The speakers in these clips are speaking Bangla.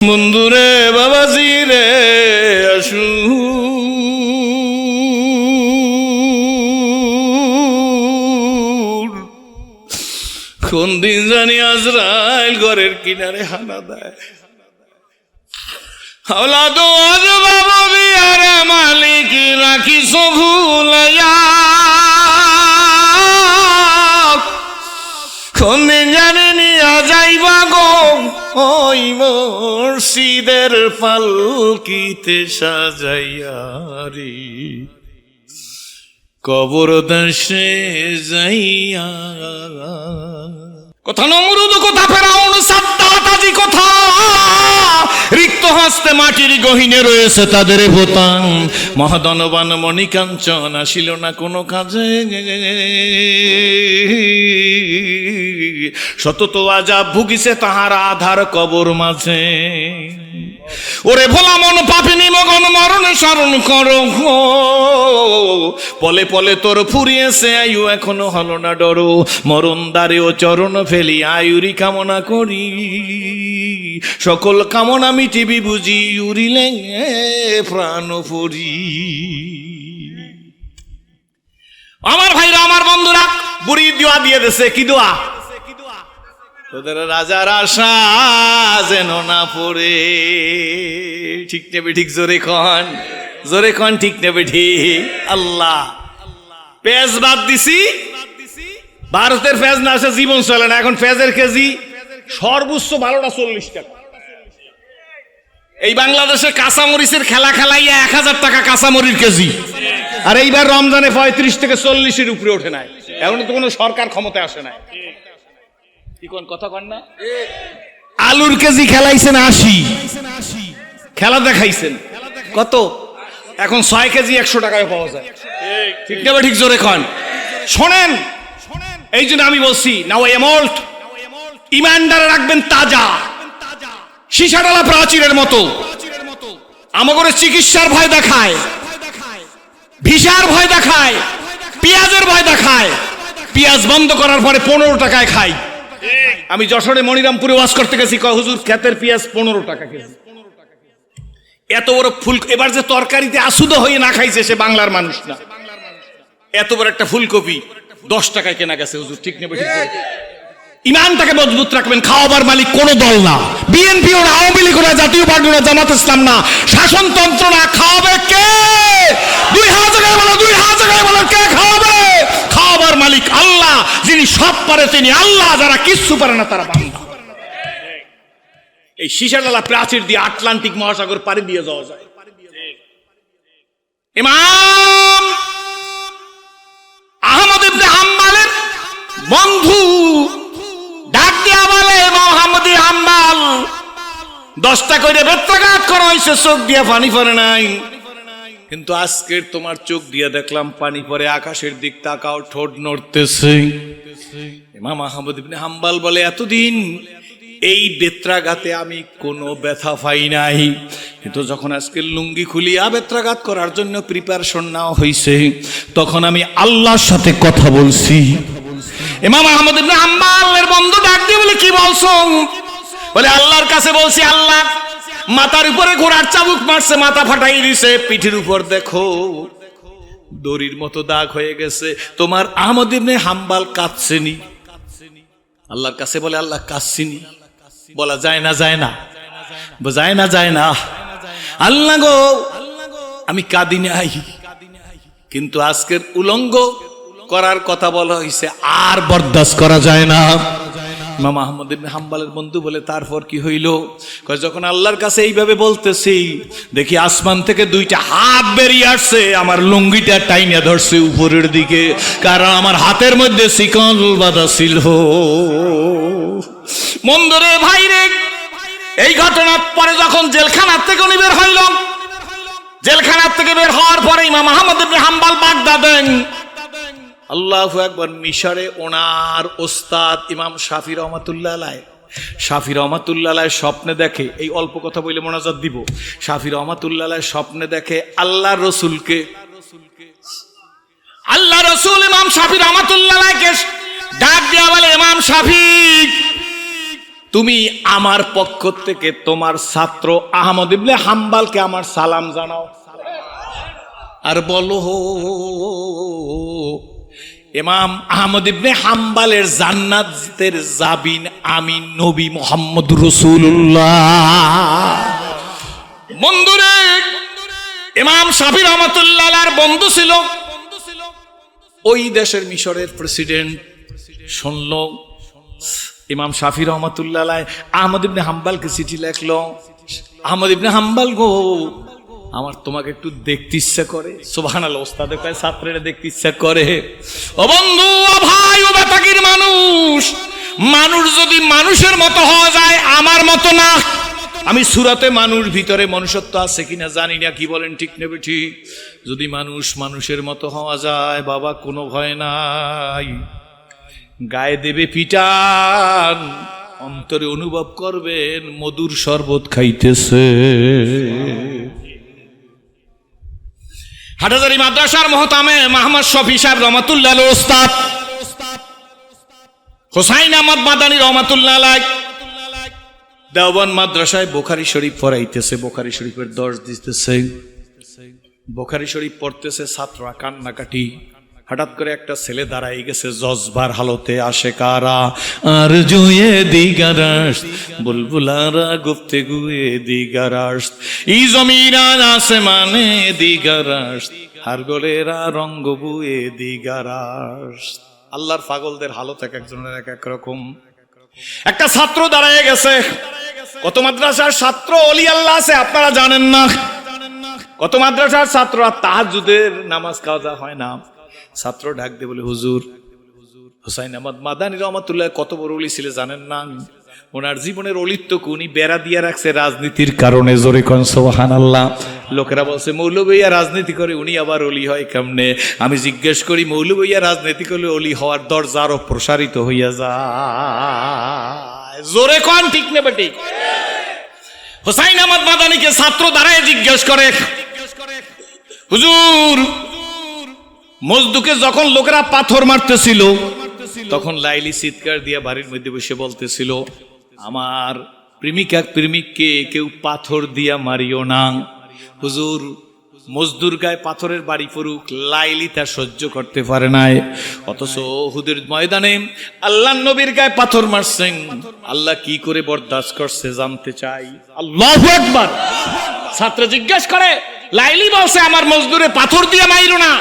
বন্ধুরে বাবাজি রে আসু কোন দিন জানি আজরাইল ঘরের কিনারে হানা দেয়। হাওলা তো আজ বাবা বিয়ারে মালিক রাখিস ভুলাইয়া, কোন দিন জানি নিয়া যাইবা গো ওই মুর্শিদের পালকিতে সাজাইয়া রে, কবর দেশে যাইয়া। কথা নমরুদ, কথা ফেরাউন, সাদ্দাত, আজি কথা রিক্ত হস্তে মাটির গহীনে রয়েছে তাদের বোতাম। মহাধনবান মণিকাঞ্চন আসিল না কোনো কাজে, সতত আজাব ভুগিছে তাহার আধার কবর মাঝে। ওরে ভোলা মন পাপিনি মগন মরণে স্মরণ করো, পলে পলে তোর ফুরিয়েছে আয়ু এখনো হলো না ডরো। মরণ দ্বারে ও চরণ ফেলি আয়ুরি কামনা করি, সকল কামনা মিটিবি বুঝি উড়িলে প্রাণ ফুরি। আমার ভাইরা, আমার বন্ধুরা, বুড়ি দোয়া দিয়ে দেশে। কি দোয়া? তোদের রাজার আশা যেন না পড়ে। ঠিক নেবে ঠিক, জোরে খন, জোরে খন, ঠিক নেবে ঠিক। আল্লাহ পেঁয়াজ বাদ দিছি, ভারতের পেঁয়াজ না আসে জীবন চলে না। এখন পেঁয়াজের কেজি সর্বোচ্চ 12টা 40 টাকা। এই বাংলাদেশে কাঁচামরিচের খেলা খেলাইয়া 1000 টাকা কাঁচামরির কেজি। আর এইবার রমজানে 35 থেকে 40-এর উপরে ওঠে নাই। এখন তো কোনো সরকার ক্ষমতায় আসে নাই। কি কোন কথা কন না? আলুর কেজি খেলাইছেন 80, খেলা দেখাইছেন কত? এখন 6 কেজি 100 টাকায় পাওয়া যায়। ঠিক না ঠিক, জোরে কন। শোনেন, এই জন্য আমি বলছি নাও এমল্ট ইমানদার রাখবেন তাজা, সীসাডালা প্রাচীরের মতো। আমাদের চিকিৎসার ভয় দেখায়, ভিসার ভয় দেখায়, পেঁয়াজের ভয় দেখায়। পেঁয়াজ বন্ধ করার পরে 15 টাকায় খাই। আমি যশোরে মনিরামপুরে ওয়াজ করতে গেছি, কয় হুজুর ক্ষেতের পেঁয়াজ 15 টাকা কেজি। এত বড় ফুল, এবার যে তরকারিতে আসুদা হয়ে না খাইছে সে বাংলার মানুষ না। এত বড় একটা ফুলকপি 10 টাকায় কেনা গেছে হুজুর। ঠিক নেবে ঠিক। ইমানটাকে মজবুত রাখবেন। খাওয়াবার মালিক কোন দল না, বিএনপি না, আওয়ামী লীগ না, জাতীয় পার্টি না, জামাত ইসলাম না, শাসনতন্ত্র না। খাওয়াবে কে? 2 হাত জায়গায় বলো, 2 হাত জায়গায় বলো, কে খাওয়াবে? খাওয়াবার মালিক আল্লাহ, যিনি সব পারে তিনি আল্লাহ, যারা কিচ্ছু পারে না তারা বান্দা। এই সীসাডালা প্রাচীর দিয়ে আটলান্টিক মহাসাগর পাড়ি দিয়ে যাওয়া যায়। ইমাম আহমদ ইবনে হাম্বলের বন্ধু ডাক দিয়া বলে, মোহাম্মদ হাম্বল 10টা করে বেত্রাঘাত করা হয়েছে, চোখ দিয়া পানি পড়ে নাই। কিন্তু আজকের তোমার চোখ দিয়ে দেখলাম পানি পড়ে। আকাশের দিক তাকাও, ঠোঁট নড়তেছে। ইমাম আহমদ ইবনে হাম্বল বলে, এতদিন এই বেত্রাঘাতে আমি কোনো ব্যথা পাই নাই, কিন্তু যখন আজকে লুঙ্গি খুলিয়া বেত্রাঘাত করার জন্য প্রিপারেশন নেওয়া হয়েছে, তখন আমি আল্লাহর সাথে কথা বলছি। ইমাম আহমদ ইবনে হাম্বলের বন্ধু ডাক দিয়ে বলে, কি বলছো? বলে, আল্লাহর কাছে বলছি। আল্লাহ মাথার উপরে ঘোড়ার চাবুক মারছে, মাথা ফাটাই দিছে। পিঠের উপর দেখো দড়ির মতো দাগ হয়ে গেছে। তোমার আহমদ ইবনে হাম্বল কাঁদছেনি। আল্লাহর কাছে বলে, আল্লাহ কাঁদছিনি? বলা যায় না, যায় না, যায় না, যায় না। আল্লাহ গো, আমি কাঁদি নাই, কিন্তু আজকের উলঙ্গ করার কথা বলা হয়েছে, আর বরদাস্ত করা যায় না। ইমাম আহমদ ইবনে হাম্বলের বন্ধু বলে, তারপর কি হইল? যখন আল্লাহর কাছে এইভাবে বলতেছি, দেখি আসমান থেকে 2টা হাত বেরিয়ে আসছে, আমার লুঙ্গিটা টাইনা ধরছে উপরের দিকে, কারণ আমার হাতের মধ্যে শিকল বাঁধা ছিল। বন্ধুরে ভাইরে, এই ঘটনার পরে যখন জেলখানার থেকে উনি বের হইল, জেলখানার থেকে বের হওয়ার পরে ইমাম আহমদ ইবনে হাম্বল বাগদাদেন। আল্লাহু আকবার। মিশরে ওনার ওস্তাদ ইমাম শাফি রহমাতুল্লাহ আলাইহি, শাফি রহমাতুল্লাহ আলাইহি স্বপ্নে দেখে, এই অল্প কথা বলে মোনাজাত দিব। শাফি রহমাতুল্লাহ আলাইহি স্বপ্নে দেখে আল্লাহর রাসূলকে। আল্লাহ রাসূল ইমাম শাফি রহমাতুল্লাহ আলাইহিকে ডাক দিয়া বলে, ইমাম শাফি তুমি আমার পক্ষ থেকে তোমার ছাত্র আহমদ ইবনে হাম্বালকে আমার সালাম জানাও, আর বলো ইমাম আহমদ ইবনে হাম্বালের জান্নাতের জাবিন আমি নবী মুহাম্মদ রাসূলুল্লাহ। বন্ধুরে, ইমাম শাফি রহমাতুল্লাহ আলাইহির বন্ধু ছিল, ওই দেশের মিশরের প্রেসিডেন্ট। শুনল ইমাম শাফি রহমাতুল্লাহ আলাইহি আহমদ ইবনে হাম্বালকে চিঠি লিখলো, আহমদ ইবনে হাম্বাল গো, আমার তোমাকে একটু দেখতে ইচ্ছা করে। সুবহানাল্লাহ, ওস্তাদে কয় ছাত্রেরা দেখতে ইচ্ছা করে। ও বন্ধু, ও ভাই, ও বেতাকির মানুষ, মানুষ যদি মানুষের মতো হওয়া যায়, আমার মতো না। আমি সুরাতে মানুষ, ভিতরে মনুষ্যত্ব আছে কিনা জানি না, কি বলেন ঠিক নেবে ঠিক? যদি মানুষ মানুষের মতো হওয়া যায় বাবা, কোনো ভয় নাই। গায়ে দেবে পিটান, অন্তরে অনুভব করবেন মধুর শরবত খাইতেছে। হাটহাজারী মাদ্রাসার মোহতামে মোহাম্মদ শফি সাহেব রহমাতুল্লাহ আলাইহি ওস্তাদ হুসাইন আহমদ মাদানী রহমাতুল্লাহ আলাইহি দেওবন্দ মাদ্রাসায় বুখারী শরীফ পড়াইতেছে, বুখারী শরীফের দর্শ দিতেছে, বুখারী শরীফ পড়তেছে, ছাত্ররা কান্নাকাটি। হঠাৎ করে একটা ছেলে দাঁড়াই গেছে জজবার হালতে, আশেকারা আর জুয়ে দিগারাস বুলবুলারা গুফতেগুয়ে দিগারাস ই জমিরান আসমানে দিগারাস হার গলেরা রঙ্গ বুয়ে দিগারাস। আল্লাহর পাগলদের হালত এক একজনের এক এক রকম। একটা ছাত্র দাঁড়ায় গেছে। কত মাদ্রাসার ছাত্র ওলি আল্লাহ আছে আপনারা জানেন না? কত মাদ্রাসার ছাত্ররা তাহাজ্জুদের নামাজ কাজা হয় না। ছাত্র ডাক দিয়ে বলে, হুজুর, হুসাইন আহমদ মাদানী রহমাতুল্লাহ কত বড় ওলি ছিল জানেন না? ওনার জীবনের অলিত্ব উনি বেড়া দিয়ে রাখছে রাজনীতির কারণে। জোরে কোন সুবহানাল্লাহ। লোকেরা বলছে মৌলভীয়া রাজনীতি করে, উনি আবার অলি হয় কেমনে? আমি জিজ্ঞেস করি, মৌলভীয়া রাজনীতি করলে অলি হওয়ার দরজা আরো প্রসারিত হইয়া যায়। জোরে কোন ঠিক নেবে ঠিক? হুসাইন আহমদ মাদানীকে ছাত্র দাঁড়ায় জিজ্ঞেস করে, হুজুর, মজদুকে যখন লোকেরা পাথর মারতেছিল তখন লাইলি চিৎকার দিয়া বাড়ির মধ্যে বসে বলতেছিল, আমার প্রেমিকা প্রেমিককে কেউ পাথর দিয়া মারিও না। হুজুর, মজদুর গায়ে পাথরের বাড়ি পড়ুক, লাইলি তা সহ্য করতে পারে নাই। অথচ উহুদের ময়দানে আল্লাহ নবীর গায়ে পাথর মারছেন, আল্লাহ কি করে বরদাস্ত করছে জানতে চাই। আল্লাহু আকবার। ছাত্র জিজ্ঞেস করে, লাইলি বলছে আমার মজদুরে পাথর দিয়ে মাইরো না,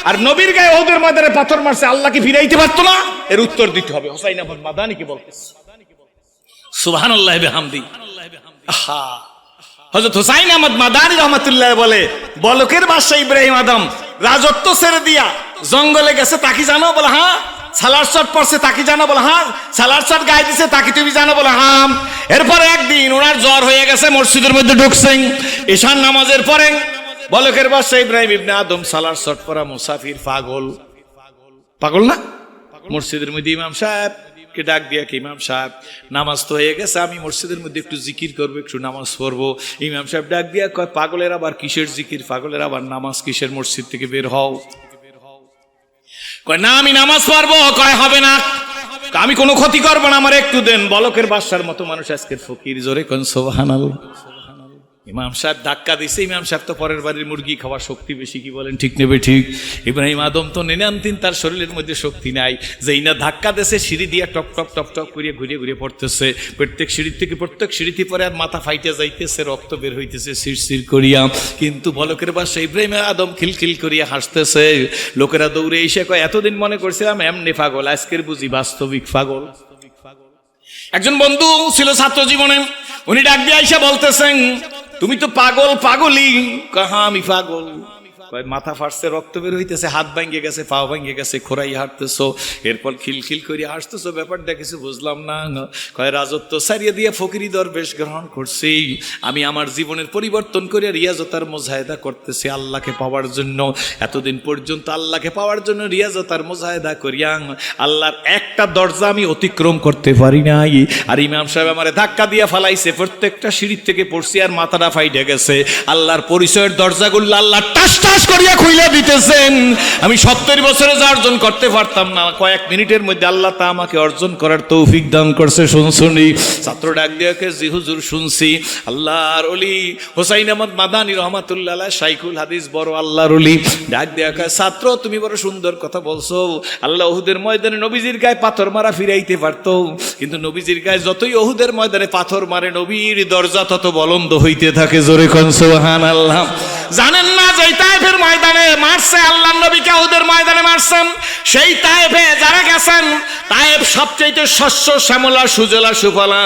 আর নবীর গায়ে ওদের ময়দানে পাথর মারছে, আল্লাহ কি ফিরাইতে পারতো না? এর উত্তর দিতে হবে। হুসাইন আহমদ মাদানীকে বলতেছে। সুবহানাল্লাহ বিহামদি। আহা, হযরত হুসাইন আহমদ মাদানী রহমাতুল্লাহ বলে, বলকের বাদশা ইব্রাহিম আদম রাজত্ব ছেড়ে দিয়া জঙ্গলে গেছে, তাকি জানো? বলে হ্যাঁ। সালার শট পড়ছে, তাকি জানো? বলে হ্যাঁ। সালার শট গায়ে দিছে, তাকি তুমি জানো? বলে হ্যাঁ। এরপরে একদিন ওনার জ্বর হয়ে গেছে, মসজিদের মধ্যে ঢুকছেন ঈশান নামাজের পরে। বলকের বাদশা ইব্রাহিম ইবনে আদম সালার শট পরা মুসাফির, পাগল। পাগল না? মসজিদের মধ্যে ইমাম সাহেব কে ডাক দিয়া, কি ইমাম সাহেব, নামাজ তো হয়ে গেছে, আমি মসজিদের মধ্যে একটু জিকির করবো, একটু নামাজ পড়বো। ইমাম সাহেব ডাক দিয়া কয়, পাগলের আবার কিসের জিকির, পাগলের আবার নামাজ কিসের, মসজিদ থেকে বের হও। কয় না, আমি নামাজ পড়বো। কয় হবে না, আমি কোনো ক্ষতি করবো না, আমার একটু দেন। বলকের বাদশার মতো মানুষ আজকের ফকির। জোরে কোন সুবহানাল্লাহ। ইমাম সাহেব ধাক্কা দিছে। ইমাম সাহেব তো পরের বাড়ির মুরগি খাওয়ার শক্তি বেশি, কি বলেন ঠিক নেবে ঠিক? ইব্রাহিম আদম তো নেনান্তিন, তার শরীরের মধ্যে শক্তি নাই। যেই না ধাক্কা দিয়েছে, সিঁড়ি দিয়া টপ টপ টপ টপ করিয়া ঘুরিয়ে ঘুরিয়ে পড়তেছে। প্রত্যেক সিঁড়ি থেকে প্রত্যেক সিঁড়িতে পরে আর মাথা ফাইটে যাইতেছে, রক্ত বের হইতেছে শিরশির করিয়া। কিন্তু বলকের বাদশা ইব্রাহিম আদম খিলখিল করিয়া হাসতেছে। লোকেরা দৌড়ে এসে কয়, এতদিন মনে করছিলাম এমনি পাগল, আজকের বুঝি বাস্তবিক পাগল। একজন বন্ধু ছিল ছাত্র জীবনে, উনি ডাক দিয়ে আইসা বলতেছেন, তুমি তো পাগল, পাগলই। কাহা আমি পাগল? মাথা ফাটছে, রক্ত বের হইতেছে, হাত ভাঙ্গে গেছে, পা ভাঙ্গে গেছে, খোরাই হাঁটতেছো, এরপর খিলখিল করে হাসতেছো, ব্যাপারটা কিছু বুঝলাম না। কয় রাজত্ব সারিয়ে দিয়ে ফকিরি দরবেশ গ্রহণ করছি, আমি আমার জীবনের পরিবর্তন করে রিয়াজতার মুজাহিদা করতেছি আল্লাহকে পাওয়ার জন্য। এতদিন পর্যন্ত আল্লাহকে পাওয়ার জন্য রিয়াজতার মুজাহিদা করিয়া আল্লাহর একটা দরজা আমি অতিক্রম করতে পারি নাই। আর ইমাম সাহেব আমারে ধাক্কা দিয়ে ফালাইছে, প্রত্যেকটা সিঁড়ির থেকে পড়ছি আর মাথাটা ফাইটে গেছে। আল্লাহর পরিচয়ের দরজাগুলো আল্লাহ টাস জিজ্ঞাসা করিয়া খুইলা দিতেছেন। আমি 70 বছরে যা অর্জন করতে পারতাম না, কয়েক মিনিটের মধ্যে আল্লাহ তা আমাকে অর্জন করার তৌফিক দান করছে। শুনছুনি? ছাত্র ডাক দিয়ে জি হুজুর শুনছি। আল্লাহর ওলি হোসাইন আহমদ মাদানী রহমাতুল্লাহ আলাইহি শাইখুল হাদিস, বড় আল্লাহর ওলি, ডাক দিয়ে ছাত্র তুমি বড় সুন্দর কথা বলছো। আল্লাহ উহুদের ময়দানে নবীজির গায়ে পাথর মারা ফিরাইতে পারতো, কিন্তু নবীজির গায়ে যতই উহুদের ময়দানে পাথর মারে নবীর দরজা তত বলন্দ হইতে থাকে। জোরে কোন সুবহানাল্লাহ। জানেন না যে তায়েফের ময়দানে মারছে আল্লাহর নবীকে, উহুদের ময়দানে মারছেন। সেই তায়েফে যারা গেছেন, তায়েফ সবচেয়ে শস্য শ্যামলা সুজলা সুফলা।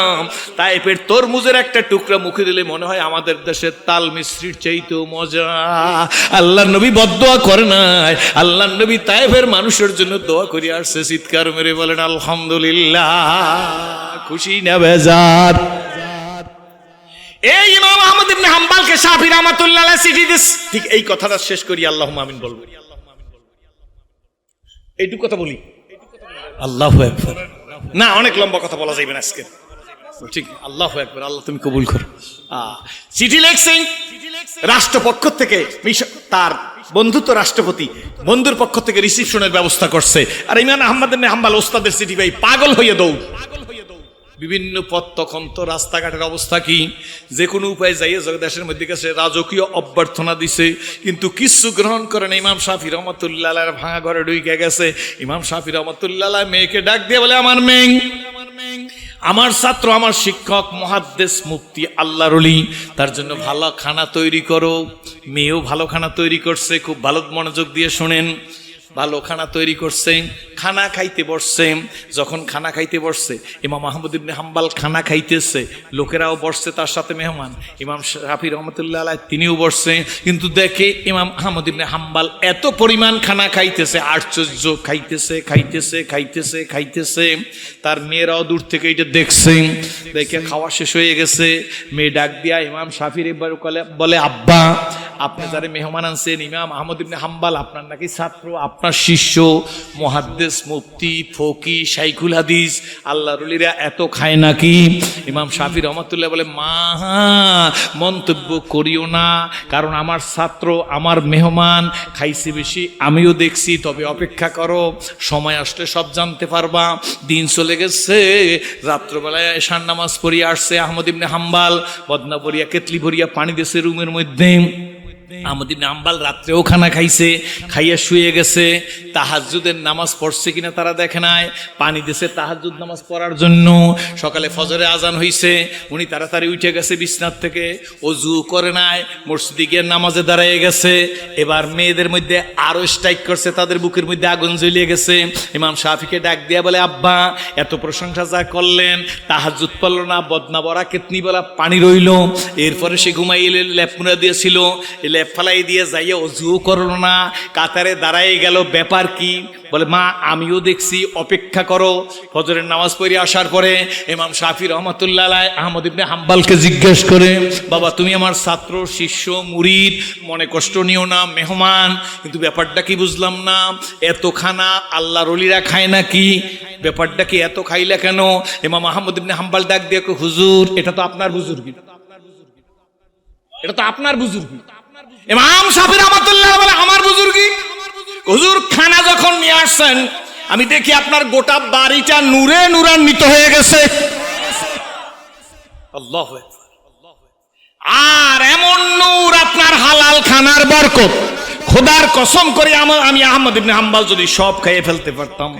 তায়েফের তরমুজের একটা টুকরা মুখে দিলে মনে হয় আমাদের দেশের তাল মিশ্রির চাইতেও মজা। আল্লাহর নবী বদদোয়া করে নাই, আল্লাহর নবী তায়েফের মানুষের জন্য দোয়া করে আসছে। চিৎকার মেরে বলেন আলহামদুলিল্লাহ। খুশি না বেজার? এই ইমাম আহমদ ইবনে হাম্বলকে শাফি রাহমাতুল্লাহ আলাইহি চিঠি দিস। ঠিক এই কথাটা শেষ করি, আল্লাহুম্মা আমিন বলবো। এইটুকু কথা বলি, আল্লাহু আকবার। না, অনেক লম্বা কথা বলা যাবে না আজকে, ঠিক? আল্লাহু আকবার, আল্লাহ তুমি কবুল করো। চিঠি লিখছেন রাষ্ট্রপক্ষ থেকে, তার বন্ধুত্ব রাষ্ট্রপতি বন্ধুর পক্ষ থেকে রিসিপশনের ব্যবস্থা করছে। আর ইমাম আহমদ ইবনে হাম্বল ওস্তাদের চিঠি ভাই পাগল হয়ে দৌড়। বিভিন্ন পথ, তখন তো রাস্তাঘাটের অবস্থা কি, যে কোনো উপায় যাইয়ে দেশের মধ্যে কাছে রাজকীয় অভ্যর্থনা দিছে, কিন্তু কিছু গ্রহণ করেন। ইমাম শাফি রহমাতুল্লাহ আলাইহির ভাঙা ঘরে ঢুকে গেছে। ইমাম শাফি রহমাতুল্লাহ আলাইহি মেয়েকে ডাক দিয়ে বলে, আমার মেয়ে, আমার ছাত্র, আমার শিক্ষক, মুহাদ্দিস, মুফতি, আল্লাহর ওলি, তার জন্য ভালো খানা তৈরি করো। মেয়েও ভালো খানা তৈরি করছে, খুব ভালো মনোযোগ দিয়ে শোনেন। ভালো খানা তৈরি করছে, খানা খাইতে বসছে। যখন খানা খাইতে বসছে, ইমাম আহমদ ইবনে হাম্বল খানা খাইতেছে, লোকেরাও বসছে তার সাথে মেহমান। ইমাম শাফি রহমাতুল্লাহ আলাইহি তিনিও বসছে, কিন্তু দেখে ইমাম আহমদ ইবনে হাম্বল এত পরিমাণ খানা খাইতেছে, আশ্চর্য, খাইতেছে খাইতেছে খাইতেছে খাইতেছে। তার মেয়েরাও দূর থেকে এটা দেখছে, দেখে খাওয়া শেষ হয়ে গেছে। মেয়ে ডাক দিয়া ইমাম শাফির এবার বলে, আব্বা, আপনি যারা মেহমান আনছেন ইমাম আহমদ ইবনে হাম্বল আপনার নাকি ছাত্র, আপনার শিষ্য, মুহাদ্দিস, মুফতি, ফকি, শাইখুল হাদিস, আল্লাহর ওলিরা এত খায় নাকি? ইমাম শাফি রহমাতুল্লাহ বলে, মা মন্তব্য করিও না, কারণ আমার ছাত্র, আমার মেহমান, খাইছে বেশি আমিও দেখছি, তবে অপেক্ষা করো, সময় আসলে সব জানতে পারবা। দিন চলে গেছে, রাত্রবেলায় এশার নামাজ পড়িয়া আসছে আহমদ ইবনে হাম্বল, বদনা ভরিয়া কেতলি ভরিয়া পানি দিয়েছে রুমের মধ্যে। আহমদ ইবনে হাম্বল রাত্রেও খানা খাইছে, খাইয়া শুয়ে গেছে। তাহাজ্জুদের নামাজ পড়ছে কিনা তারা দেখে নাই, পানি দিয়েছে তাহাজ্জুদ নামাজ পড়ার জন্য। সকালে ফজরে আজান হইছে, উনি তাড়াতাড়ি উঠে গেছে বিছনার থেকে, ওযু করে নাই, মসজিদে গিয়ে নামাজে দাঁড়িয়ে গেছে। এবার মেয়েদের মধ্যে আরো স্ট্রাইক করছে, তাদের বুকের মধ্যে আগুন জ্বলিয়ে গেছে। ইমাম শাফিকে ডাক দিয়া বলে, আব্বা, এত প্রশংসা যা করলেন, তাহাজ্জুদ পড়লো না, বদনা বড়া কেতনি বলা পানি রইল। এরপরে সে ঘুমাইলে লেপ মুড়া দিয়েছিল, লেপ ফালাই দিয়ে যাইয়া ওযু করলো না, কাতারে দাঁড়াই গেল, ব্যাপার কি? বলে, মা আমিও দেখছি, অপেক্ষা করো। ফজরের নামাজ পড়ে আসার পরে ইমাম শাফি রহমাতুল্লাহ আলাইহি আহমদ ইবনে হাম্বলকে জিজ্ঞেস করে, বাবা তুমি আমার ছাত্র, শিষ্য, মুরিদ, মনে কষ্ট নিও না, মেহমান, কিন্তু ব্যাপারটা কি বুঝলাম না, এত খানা আল্লাহর ওলিরা খায় নাকি? ব্যাপারটা কি, এত খাইলা কেন? ইমাম আহমদ ইবনে হাম্বল ডাক দিয়ে, হুজুর এটা তো আপনার বুজুর্গি, এটা তো আপনার বুজুর্গি। ইমাম শাফি রহমাতুল্লাহ বলে, আমার বুজুর্গি? হুজুর খানা যখন নিয়ে আসছেন, আমি দেখি আপনার গোটা বাড়িটা নূরে নূরান্বিত হয়ে গেছে। আল্লাহু আকবার। আর এমন নূর, আপনার হালাল খানার বরকত, খোদার কসম করে আমি আহমদ ইবনে হাম্বল যদি সব খেয়ে ফেলতে পারতাম,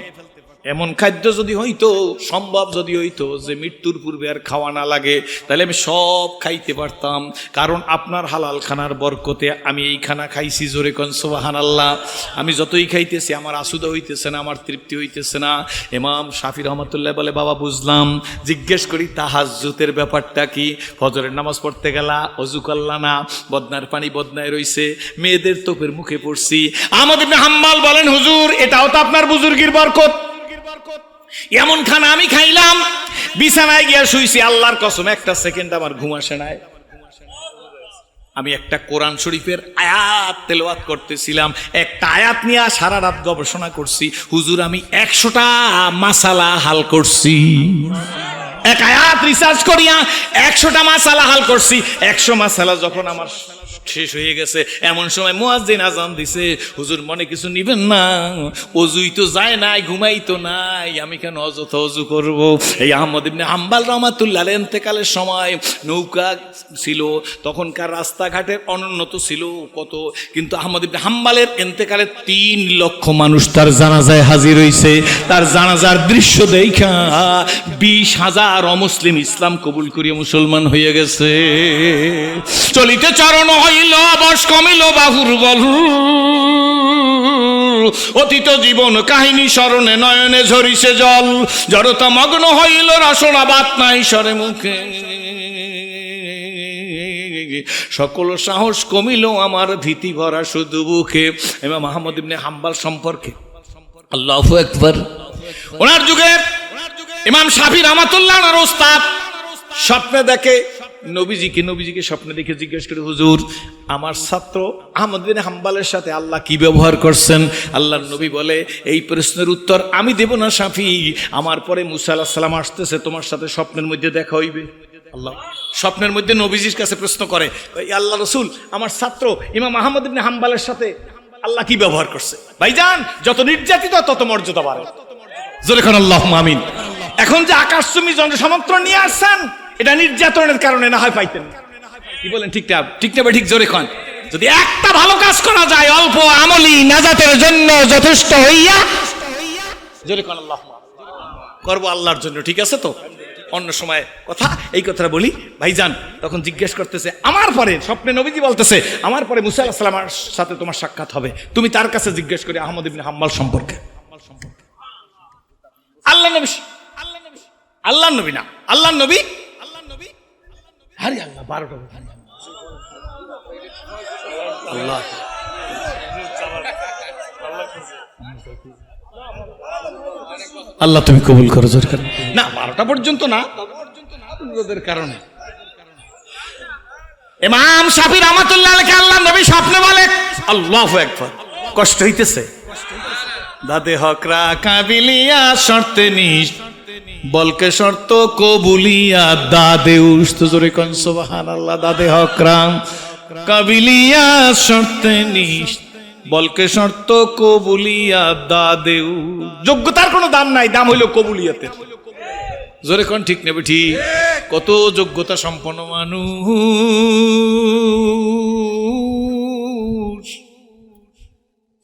এমন খাদ্য যদি হইতো, সম্ভব যদি হইতো যে মৃত্যুর পূর্বে আর খাওয়া না লাগে, তাহলে আমি সব খাইতে পারতাম। কারণ আপনার হালাল খানার বরকতে আমি এই খানা খাইছি। জোরে কোন সুবহানাল্লাহ। আমি যতই খাইতেছি আমার আসুদা হইতেছে না, আমার তৃপ্তি হইতেছে না। ইমাম শাফি রহমাতুল্লাহ বলে, বাবা বুঝলাম, জিজ্ঞেস করি তাহাজ্জুদের ব্যাপারটা কি? ফজরের নামাজ পড়তে গেলা, ওযু করলা না, বদনার পানি বদনায় রইছে, মেয়েদের তোপের মুখে পড়ছি। আহমদ ইবনে হাম্বল বলেন, হুজুর এটাও তো আপনার বুজুর্গির বরকত। এমন খানা আমি খাইলাম, বিছানায় গিয়া শুইছি, আল্লাহর কসম একটা সেকেন্ড আমার ঘুম আসে নাই। আমি একটা কোরআন শরীফের আয়াত তেলাওয়াত করতেছিলাম, একটা আয়াত নিয়ে সারা রাত গবেষণা করছি। হুজুর আমি 100টা মাসালা হাল করছি। এক আয়াত রিসার্চ করিয়া 100টা মাসালা হাল করছি। 100 মাসালা যখন আমার শেষ হয়ে গেছে, এমন সময় মুয়াজ্জিন আজান দিছে, হুজুর মনে কিছু নিবেন না, অজুই তো যায় নাই, ঘুমাই তো নাই, আমি কেন অযথা অজু করব। এই আহমদ ইবনে হাম্বল রাহমাতুল্লাহ আলাইহি ইন্তেকালের সময় নৌকা ছিল, তখনকার রাস্তাঘাটের অনুন্নত ছিল কত, কিন্তু আহমদ ইবনে হাম্বলের ইন্তেকালে 3 লক্ষ মানুষ তার জানাজায় হাজির হইছে। তার জানাজার দৃশ্য দেখা 20,000 অমুসলিম ইসলাম কবুল করিয়া মুসলমান হয়ে গেছে। চলিতে চরণ হইল বস কমিল বাহুর বল, অতীত জীবন কাহিনী স্মরণে নয়নে ঝরিছে জল, জড়তা মগ্ন হইল রসনা বাত নাই স্বরে মুখে, সকল সাহস কমিল আমার ভীতি ভরা শুধু বুকে। ইমাম আহমদ ইবনে হাম্বল সম্পর্কে আল্লাহু আকবার। ওনার যুগে ইমাম শাফি রাহমাতুল্লাহ আলাইহির ওস্তাদ স্বপ্নে দেখে নবীজিকে স্বপ্নে দেখে জিজ্ঞেস করে, হুজুর আমার ছাত্র আহমদ বিন হাম্বলের সাথে আল্লাহ কি ব্যবহার করছেন? আল্লাহর নবী বলে, এই প্রশ্নের উত্তর আমি দেব না শাফি, আমার পরে মুসা আলাইহিস সালাম আসতেছে, তোমার সাথে স্বপ্নের মধ্যে দেখা হইবে। আল্লাহ স্বপ্নের মধ্যে নবীজির কাছে প্রশ্ন করে, আল্লাহ রসুল আমার ছাত্র ইমাম আহমদ ইবনে হাম্বলের সাথে আল্লাহ কি ব্যবহার করছে? ভাইজান, যত নির্যাতিত তত মর্যাদা বাড়ে। জোরে খান আল্লাহুম্মা আমিন। এখন যে আকাশচুম্বী যন্ত্রসমন্ত্র নিয়ে আসছেন, এটা নির্যাতনের কারণে না হয় পাইতেন। কি বলেন? ঠিক না ঠিক জোরে খান। যদি একটা ভালো কাজ করা যায়, অল্প আমলি নাজাতের জন্য যথেষ্ট হইয়া, জোরে খান আল্লাহুম্মা করব আল্লাহর জন্য, ঠিক আছে তো? অন্য সময় কথা এই কথাটা বলি। ভাইজান তখন জিজ্ঞেস করতেছে, আমার পরে স্বপ্নে নবীজি বলতেছে, আমার পরে মুসা আলাইহিস সালামের সাথে তোমার সাক্ষাৎ হবে, তুমি তার কাছে জিজ্ঞেস করে আহমদ ইবনে হাম্বল সম্পর্কে। আল্লাহ নবী না, আল্লাহ নবী, আরে আল্লাহ 12টা আল্লাহ আল্লাহ তুমি কবুল করো। দরকার না 12টা পর্যন্ত না, কারণে ইমাম শাফি রাহমাতুল্লাহ আলাইহি আল্লাহ নবী স্বপ্নে বলে, আল্লাহু আকবার, কষ্ট হইতেছে, দাদে হকরা কাবিলিয়া শর্তে নিস বলকে শর্ত কবুলিয়া দাদে উস্ত, জোরে কোন সুবহানাল্লাহ। দাদে হকরা কাবিলিয়া শর্তে নিস বলকে শর্ত কবুলিয়া দাদে, যোগ্যতার কোনো দাম নাই, দাম হইল কবুলিয়াতের। জোরে কোন ঠিক নেবে ঠিক। কত যোগ্যতা সম্পন্ন মানুষ,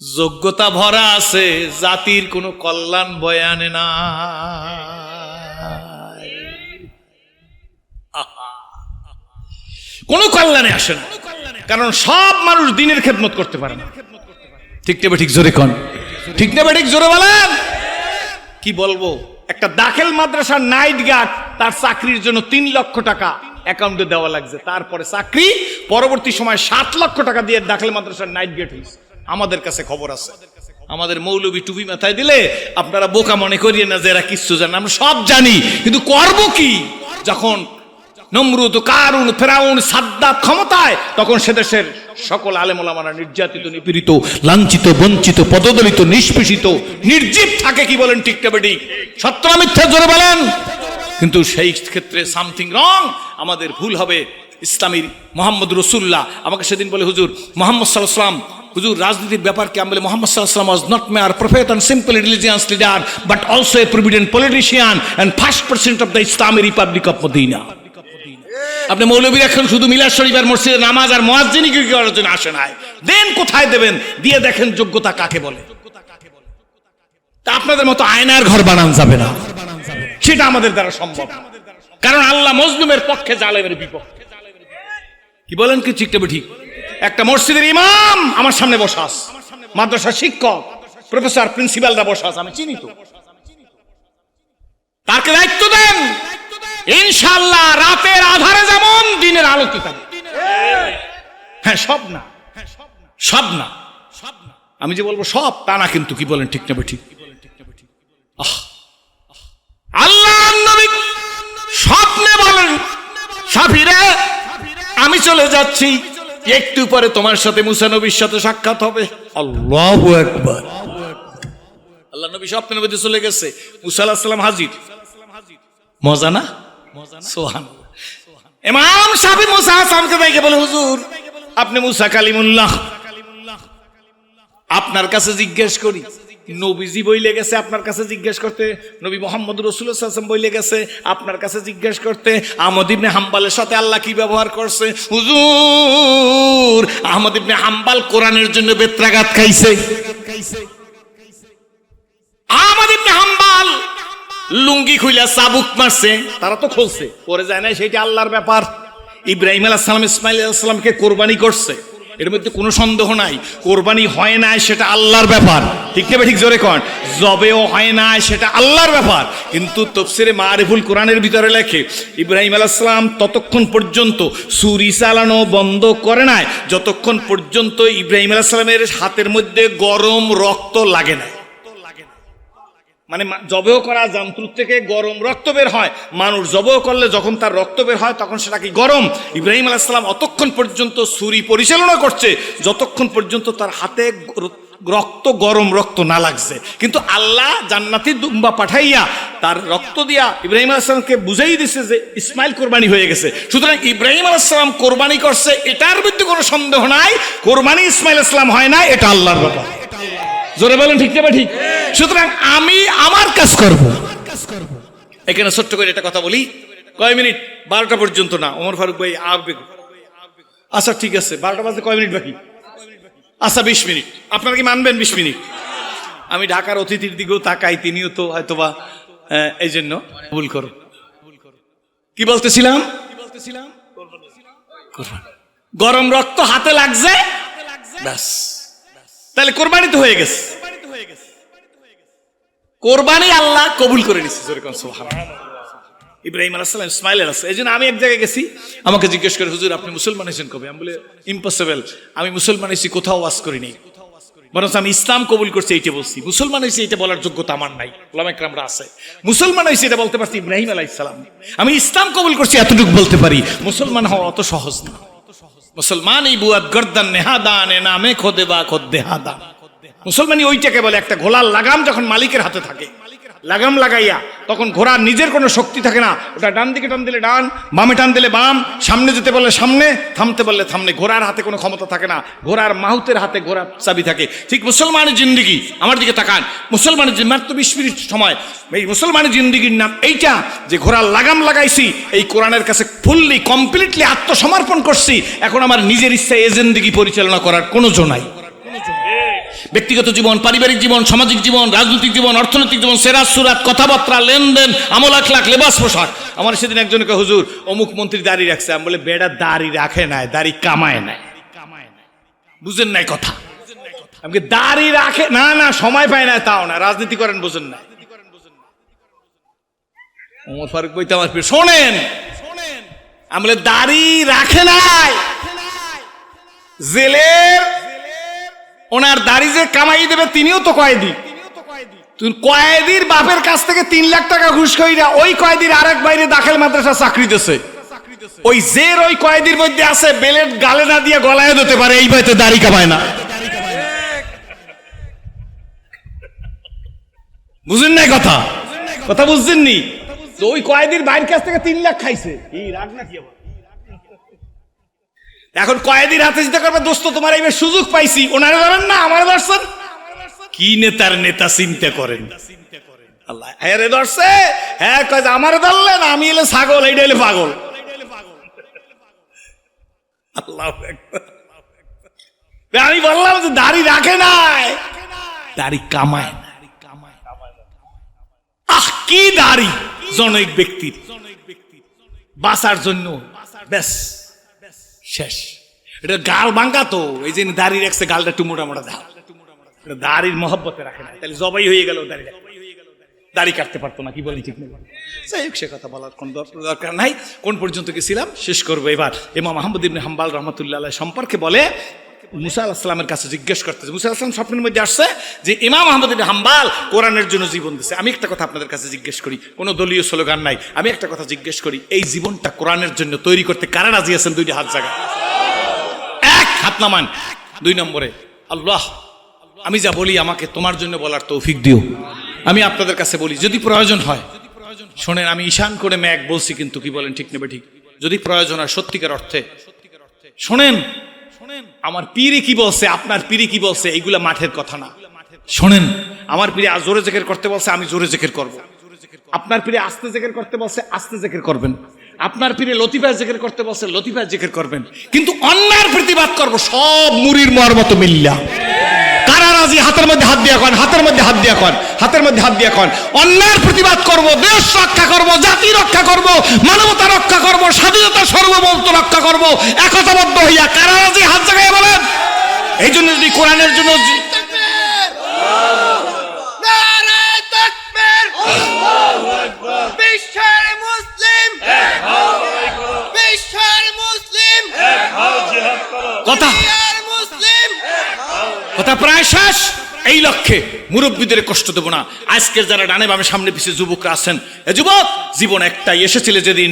যোগ্যতা ভরা আছে, জাতির কোনো কল্যাণ বয়ানে না, কোন কল্যাণে আসে না, কারণ সব মানুষ দ্বীনের খেদমত করতে পারে না। ঠিক নেবে ঠিক জোরে কোন ঠিক নেবে ঠিক জোরে বলেন। কি বলবো, একটা দাখিল মাদ্রাসার নাইট গার্ড, তার চাকরির জন্য 3 লক্ষ টাকা অ্যাকাউন্টে দেওয়া লাগছে, তারপরে চাকরি, পরবর্তী সময় 7 লক্ষ টাকা দিয়ে দাখিল মাদ্রাসার নাইট গার্ড হয়েছে। আমাদের কাছে খবর আছে। আমাদের মৌলবী টুপি মাথায় দিলে আপনারা বোকা মনে করিয়ে না যে এরা কিচ্ছু জানে, আমরা সব জানি, কিন্তু করব কি? যখন নমরুদ, কারুন, ফেরাউন, সাদ্দাত ক্ষমতায়, তখন সে দেশের সকল আলেম ওলামারা নির্যাতিত, নিপীড়িত, লাঞ্ছিত, বঞ্চিত, পদদলিত, নিষ্পেষিত, নির্জীব থাকে। কি বলেন? ঠিক না বেঠিক? সত্য না মিথ্যা জোরে বলেন। কিন্তু সেই ক্ষেত্রে সামথিং রং, আমাদের ভুল হবে। ইসলামী মোহাম্মদ রসুল্লাহ আমাকে সেদিন বলে, হুজুর মোহাম্মদ সাল্লাল্লাহু আলাইহি ওয়াসাল্লাম, হুজুর রাজনীতির ব্যাপার কি? আমি বলে, মোহাম্মদ সাল্লাল্লাহু আলাইহি ওয়াসাল্লাম was not mere prophet and simple religious leader, but also a prominent politician and first president of the Islamic Republic of Medina. আপনি মৌলবীর এখন শুধু মিলাদ শরীফ আর মসজিদে নামাজ আর মুয়াজ্জিনি কি করার জন্য আসে নাই, দেন কোথায় দেবেন, দিয়ে দেখেন যোগ্যতা কাকে বলে। তা আপনাদের মতো আয়নার ঘর বানান যাবে না, সেটা আমাদের দ্বারা সম্ভব, কারণ আল্লাহ মজলুমের পক্ষে, জালেমের বিপক্ষে। কি বলেন? কি ঠিক তবে ঠিক? একটা মসজিদের ইমাম আমার সামনে বসা আছে, মাদ্রাসার শিক্ষক, প্রফেসর, প্রিন্সিপালরা বসা আছে, আমি চিনি তো, তাকে দায়িত্ব দেন, ইনশাআল্লাহ রাতের আধারে যেমন দিনের আলোতে থাকবে। হ্যাঁ, সব না, সব না, আমি যে বলবো সব তা না, কিন্তু কি বলেন? ঠিক নেবে ঠিক। আল্লাহ নবী স্বপ্নে বলেন, শাফিরে আমি চলে যাচ্ছি, একটু পরে তোমার সাথে মুসা নবীর সাথে সাক্ষাৎ হবে। আল্লাহু আকবার। আল্লাহ নবী স্বপ্নের মধ্যে চলে গেছে, মুসা আলাইহিস সালাম হাজির। মজা না? সুবহানাল্লাহ। ইমাম শাফি মুসা আসলামকে দেখে বলে, হুজুর আপনি মুসা কালিমুল্লাহ, আপনার কাছে জিজ্ঞেস করি, নবীজি বইলে গেছে আপনার কাছে জিজ্ঞেস করতে, নবী মুহাম্মদ রাসূলুল্লাহ সাল্লাল্লাহু আলাইহি ওয়াসাল্লাম বইলে গেছে আপনার কাছে জিজ্ঞেস করতে, আহমদ ইবনে হাম্বালের সাথে আল্লাহ কি ব্যবহার করছে? হুজুর আহমদ ইবনে হাম্বাল কোরআনের জন্য বেত্রাঘাত খাইছে। আহমদ ইবনে হাম্বাল লুঙ্গি খুইলা চাবুক মারছে, তারা তো খুলছে, পরে যায় না, সেটা আল্লাহর ব্যাপার। ইব্রাহিম আলাইহিস সালাম ইসমাঈল আলাইহিস সালামকে কোরবানি করছে, এর মধ্যে কোনো সন্দেহ নাই। কোরবানি হয় না সেটা আল্লাহর ব্যাপার, ঠিক না? ঠিক জোরে কোন। জবেও হয় না সেটা আল্লাহর ব্যাপার। কিন্তু তাফসীরে মারিফুল কোরআনের ভিতরে লেখে ইব্রাহিম আলাইহিস সালাম ততক্ষণ পর্যন্ত ছুরি চালানো বন্ধ করে নাই যতক্ষণ পর্যন্ত ইব্রাহিম আলাইহিস সালামের হাতের মধ্যে গরম রক্ত লাগে না। মানে জবেও করা যন্ত্র থেকে গরম রক্ত বের হয়। মানুষ জবেও করলে যখন তার রক্ত বের হয় তখন সেটা কি গরম। ইব্রাহিম আলাইহিস সালাম অতক্ষণ পর্যন্ত ছুরি পরিচালনা করছে যতক্ষণ পর্যন্ত তার হাতে রক্ত গরম রক্ত না লাগছে। কিন্তু আল্লাহ জান্নাতি দুম্বা পাঠাইয়া তার রক্ত দিয়া ইব্রাহিম আলাইহিস সালামকে বুঝাই দিছে যে ইসমাইল কোরবানি হয়ে গেছে। সুতরাং ইব্রাহিম আলাইহিস সালাম কোরবানি করছে, এটার মধ্যে কোনো সন্দেহ নাই। কোরবানি ইসমাইল আলাইহিস সালাম হয় না, এটা আল্লাহর ব্যাপার। জোরে বলেন ঠিক না ঠিক? সুতরাং আমি আমার কাজ করব। এখানে ছোট্ট করে একটা কথা বলি, কয় মিনিট? 12টা পর্যন্ত না, ওমর ফারুক ভাই আসবে। আচ্ছা ঠিক আছে, 12টা বাজতে কয় মিনিট বাকি? আচ্ছা 20 মিনিট। আপনারা কি মানবেন 20 মিনিট? আমি ঢাকার অতিথির দিকেও তাকাই, তিনিও তো হয়তোবা এই জন্য ভুল করো। কি বলতেছিলাম? গরম রক্ত হাতে লাগছে, ব্যাস, তাহলে কোরবানি তো হয়ে গেছে। কোরবানি আল্লাহ কবুল করে নিচ্ছে। ইব্রাহিম আলাইহিস সালাম, ইসমাইল আলাইহিস সালাম। এই জন্য আমি এক জায়গায় গেছি, আমাকে জিজ্ঞেস করে, হুজুর আপনি মুসলমান হয়েছেন কবে? আমি বলে ইম্পসিবল, আমি মুসলমান হয়েছি কোথাও ওয়াজ করিনি, বরং আমি ইসলাম কবুল করছি এইটা বলছি। মুসলমান হয়েছি এটা বলার যোগ্যতা আমার নাই, ওলামা ইকরামরা আছে। মুসলমান হয়েছি এটা বলতে পারছি ইব্রাহিম আলাইহিস সালাম। আমি ইসলাম কবুল করছি এতটুকু বলতে পারি। মুসলমান হওয়া অত সহজ না। মুসলমান এই বুয়াদ গর্দান নেহাদান এ নামে খোদে বা খোদে হাদান। মুসলমানি ওইটাকে বলে, একটা ঘোড়ার লাগাম যখন মালিকের হাতে থাকে, লাগাম লাগাইয়া তখন ঘোড়ার নিজের কোনো শক্তি থাকে না, ওটা ডান দিকে টান দিলে ডান, বামে টান দিলে বাম, সামনে যেতে বললে সামনে, থামতে বললে থামনে। ঘোড়ার হাতে কোনো ক্ষমতা থাকে না, ঘোড়ার মাহুতের হাতে ঘোড়ার চাবি থাকে। ঠিক মুসলমানের জিন্দিগি, আমার দিকে তাকান, মুসলমানের মাত্র 20 মিনিট সময়, এই মুসলমানের জিন্দিগির নাম এইটা যে ঘোড়ার লাগাম লাগাইছি, এই কোরআনের কাছে ফুললি কমপ্লিটলি আত্মসমর্পণ করছি। এখন আমার নিজের ইচ্ছায় এই জিন্দিগি পরিচালনা করার কোনো জো নাই। ব্যক্তিগত জীবন, পারিবারিক জীবন, সামাজিক জীবন, রাজনৈতিক জীবন, অর্থনৈতিক জীবন, সেরাত সুরাত, কথাবার্তা, লেনদেন, আমল আখলাক, লেবাস পোশাক। আমার সেদিন একজনকে, হুজুর অমুক মন্ত্রী দাড়ি রাখছে। আমি বলে, বেড়া দাড়ি রাখে নাই, দাড়ি কামায় নাই। বুঝেন নাই কথা? আমি দাড়ি রাখে না, না সময় পায় না, তাও না, রাজনীতি করেন, বুঝেন না। ওমর ফারুক বইতে আমার শোনেন, আমি বলে দাড়ি রাখে নাই, জেলের ওনার দাড়ি যে কামাই দেবে তিনিও তো কয়েদি। কয়েদির বাপের কাছ থেকে 3 লাখ টাকা ঘুষ কইরা ওই কয়েদির আরেক বাইরে দাখিল মাদ্রাসা চাকরি দিছে। ওই জের ওই কয়েদির মধ্যে আছে, বেলেট গালে না দিয়ে গলায় দিতে পারে, এই বাইতে দাড়ি কামায় না। বুঝেন নাই কথা? কথা বুঝছেন নি? তো ওই কয়েদির বাইরের কাছ থেকে 3 লাখ খাইছে, এই রাগ না কি? এখন কয়েদির হাতে যেতে করবে, দোস্ত তোমার এইবার সুযোগ পাইছি, ওনারে ধরেন না, আমার ধরছেন। কি নেতার নেতা চিন্তা করেন আল্লাহ। হ্যাঁ রে ধরছে, হ্যাঁ কয় আমারে ধরলেন, আমি এলে ছাগল, এইটা এলে পাগল। আল্লাহু আকবার। আমি বললাম যে দাড়ি রাখে নাই, দাড়ি কামায় না। আহ কি দাড়ি জনৈক ব্যক্তির বাঁচার জন্য, ব্যাস শেষ। এটা গাল ভাঙ্গা তো, এই যে দাড়ি রাখছে, গালটা একটু মোটা মোটা দাও, দাড়ির মহব্বতে রাখে না, তাহলে জবাই হয়ে গেল, দাড়ি কাটতে পারতো না। কি বলেন ঠিক নেই? যাই হোক, সে কথা বলার কোন দরকার নাই। কোন পর্যন্ত গেছিলাম, শেষ করবো এবার। ইমাম আহমদ ইবনে হাম্বাল রহমাতুল্লাহ আলাইহি সম্পর্কে বলে, মুসা আলাইহিস সালামের কাছে জিজ্ঞেস করতেছে। মুসা আলাইহিস সালাম স্বপ্নের মধ্যে আসছে যে ইমাম আহমদ ইবনে হাম্বাল কোরআনের জন্য জীবন দিচ্ছে। আমি একটা কথা আপনাদের কাছে জিজ্ঞেস করি, কোনো দলীয় স্লোগান নাই, আমি একটা কথা জিজ্ঞেস করি, এই জীবনটা কোরআনের জন্য তৈরি করতে কারা রাজি আছেন? 2টি হাত জায়গা, এক হাত নামান। 2 নম্বরে, আল্লাহ আমি যা বলি আমাকে তোমার জন্য বলার তৌফিক দিও। আমি আপনাদের কাছে বলি, যদি প্রয়োজন হয় শোনেন, আমি ঈশান করে ম্যাক বলছি, কিন্তু কি বলেন ঠিক নেবে ঠিক? যদি প্রয়োজন হয় সত্যিকার অর্থে শোনেন, আমার পীরে কি বলছে, আপনার পীরে কি বলছে, এইগুলা মাঠের কথা না। শোনেন, আমার পীরে জোরে জিকির করতে বলছে, আমি জোরে জিকির করব। আপনার পীরে আস্তে জিকির করতে বলছে, আস্তে জিকির করবেন। আপনার পীরে লতিফা জিকির করতে বলছে, লতিফা জিকির করবেন। কিন্তু অন্যায়ের প্রতিবাদ করব সব মুড়ির মর মতো মিল্লা। কারা রাজি? হাতের মধ্যে হাত দিয়া কন, হাতের মধ্যে হাত দিয়া কন, হাতের মধ্যে হাত দিয়া কন। অন্যায়ের প্রতিবাদ করব, দেশ রক্ষা করব, জাতি রক্ষা করব, মানবতা রক্ষা করব, স্বাধীনতা সার্বভৌমত্ব রক্ষা করব, একতাবদ্ধ হইয়া। কারা রাজি? হাত জায়গায় বলেন। এই জন্য যদি কোরআনের জন্য কথা কথা প্রায় শেষ। এই লক্ষ্যে মুরব্বীদের কষ্ট দেব না। আজকের যারা ডানে বামে সামনে পিছিয়ে যুবকরা আছেন, এ যুবক, জীবন একটাই। এসেছিলে যেদিন,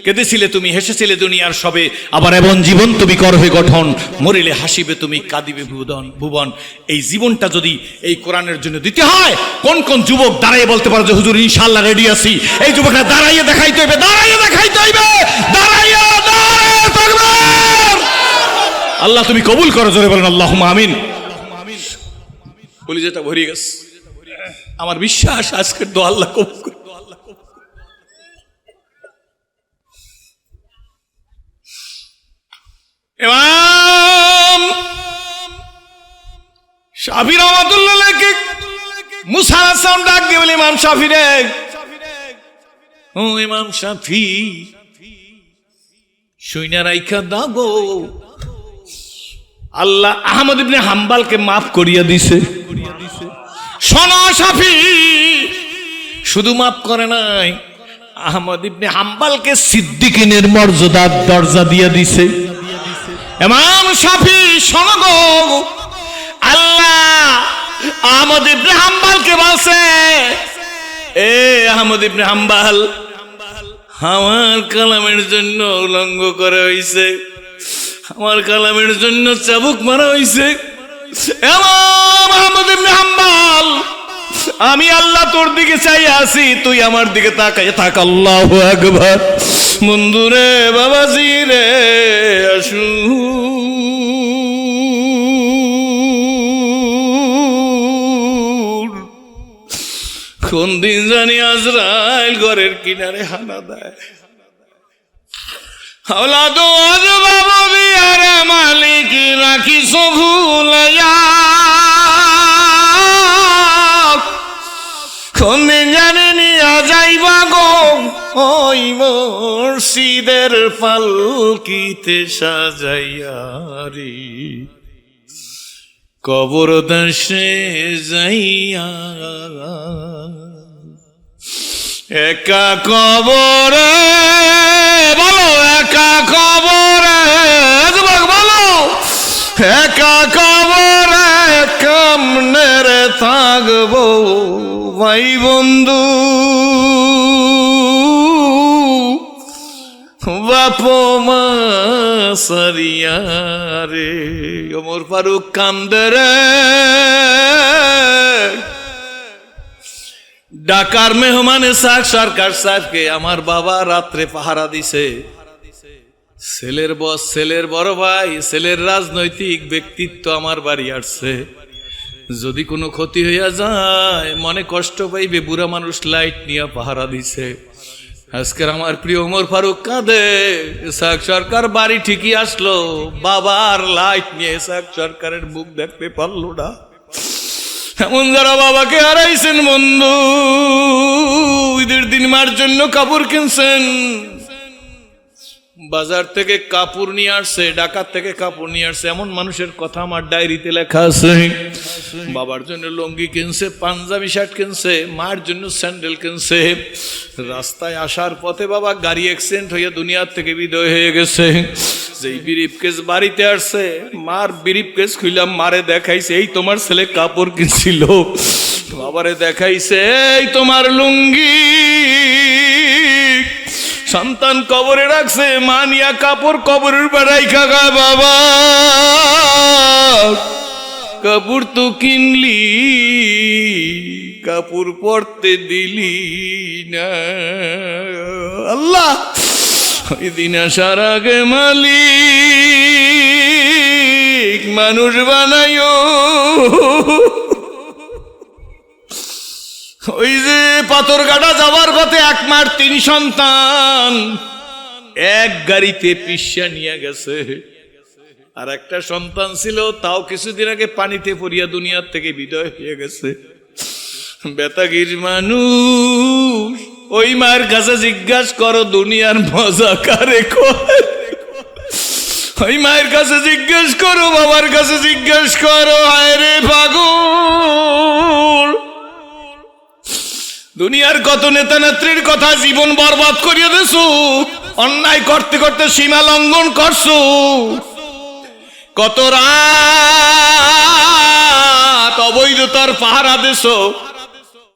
কেঁদেছিলে তুমি, হেসেছিলে দুনিয়ার সবে, আবার এমন জীবন তুমি করবে গঠন, মরিলে হাসিবে তুমি, কাঁদিবে ভুবন। এই জীবনটা যদি এই কোরআনের জন্য দিতে হয়, কোন কোন যুবক দাঁড়াইয়ে বলতে পারো যে হুজুর ইনশাআল্লাহ রেডি আছি? এই যুবকরা দাঁড়াইয়ে দেখাইতে হইবে, দাঁড়াইয়ে দেখাইতে হইবে, দাঁড়াইয়ে থাকবে। আল্লাহ তুমি কবুল করো, জোরে বলেন আল্লাহুম্মা আমিন। বলি যেটা ভরিয়ে গেছে, আমার বিশ্বাস আজকের দোয়া আল্লাহ কবুল করবে। ইমাম শাফি রহমাতুল্লাহকে মুসা আলাইহিস সালাম ডাক দিয়ে বলে, ইমাম শাফি রে, ও ইমাম শাফি, শুইনা রাইখা দাও, আল্লাহ আহমদ ইবনে হাম্বলকে মাফ করিয়া দিছে। শোনো শাফি, শুধু মাফ করে নাই, আহমদ ইবনে হাম্বলকে সিদ্দিকিনের মর্যাদার দরজা দিয়ে দিছে। ইমাম শাফি শোনো গো, আল্লাহ আহমদ ইবনে হাম্বলকে বলছে, এ আহমদ ইবনে হাম্বল, আমার কালামের জন্য উলঙ্গ করা হইছে, আমার কালামের জন্য চাবুক মারা হইছে। ইমাম আহমদ ইবনে হাম্বল, আমি আল্লাহ তোর দিকে চাই আছি, তুই আমার দিকে তাকাই থাক। আল্লাহু আকবার। বন্ধুরে, বাবাজি রে, আসু কোন দিন জানি আজরাইল ঘরের কিনারে হানা দেয়। औलादो अजबाब बियार मालिक राखी भूलया, কোন দিন জানি নিয়া যাইবা গো ওই মুর্শিদের পালকিতে সাজাইয়া রে, কবর দেশে যাইয়া, একা কবরে, বলো একা কবরে, যুবক বলো, একা কবরে কেমনে রে থাকবো ভাই বন্ধু, বাপ মা সারিয়া রে। ওমর ফারুক কান্দে রে, ঢাকার মেহমানে সাক সরকার সাহেবকে আমার বাবা রাত্রে পাহারা দিছে। ছেলের বস, ছেলের বড় ভাই, ছেলের রাজনৈতিক ব্যক্তিত্ব আমার বাড়ি আসছে, যদি কোনো ক্ষতি হইয়া যায় মনে কষ্ট পাইবে, বুড়া মানুষ লাইট নিয়ে পাহারা দিছে। আজকের আমার প্রিয় ওমর ফারুক কাঁদে, সাক সরকার বাড়ি ঠিকই আসলো, বাবার লাইট নিয়ে সাক সরকারের মুখ দেখতে পারলো না। এমন যারা বাবাকে হারাইছেন বন্ধু, ঈদের দিন মার জন্য কাপড় কিনছেন, বাজার থেকে কাপড় নিয়ে আসছে, ঢাকা থেকে কাপড় নিয়ে আসছে, এমন মানুষের কথা আমার ডায়েরিতে লেখা আছে। বাবার জন্য লুঙ্গি কিনছে, পাঞ্জাবি শার্ট কিনছে, মার জন্য স্যান্ডেল কিনছে। রাস্তায় আসার পথে বাবা গাড়ি অ্যাক্সিডেন্ট হয়ে দুনিয়ার থেকে বিদায় হয়ে গেছে। যেই ব্রিফকেস বাড়িতে আসছে, মার ব্রিফকেস খুইলাম, মারে দেখাইছে, এই তোমার ছেলে কাপড় কিনছিল। বাবারে দেখাইছে, এই তোমার লুঙ্গি। সন্তান কবরে রাখছে, মা নিয়া কাপড় কবরের বেড়াই খাগা বাবা, কাপড় তো কিনলি, কাপড় পরতে দিলি না। আল্লাহ ওই দিন আসার আগে মালিক মানুষ বানাইও। ওই যে পাথর কাটা যাওয়ার পথে 1 মার 3 সন্তান এক গাড়িতে পিষা নিয়ে গেছে, আর একটা সন্তান ছিল তাও কিছুদিন আগে পানিতে পড়িয়া দুনিয়ার থেকে বিদায় হয়ে গেছে। বেতাগির মানুষ ওই মায়ের কাছে জিজ্ঞাসা করো দুনিয়ার মজা কারে কয়। ওই মায়ের কাছে জিজ্ঞেস করো, বাবার কাছে জিজ্ঞেস করো, হায় রে পাগল, দুনিয়ার কত নেতা নেত্রীর কথা জীবন বরবাদ করিয়ে দেছো, অন্যায় করতে করতে সীমা লঙ্ঘন করছো, কত রাত অবৈধতার পাহারা দেছো,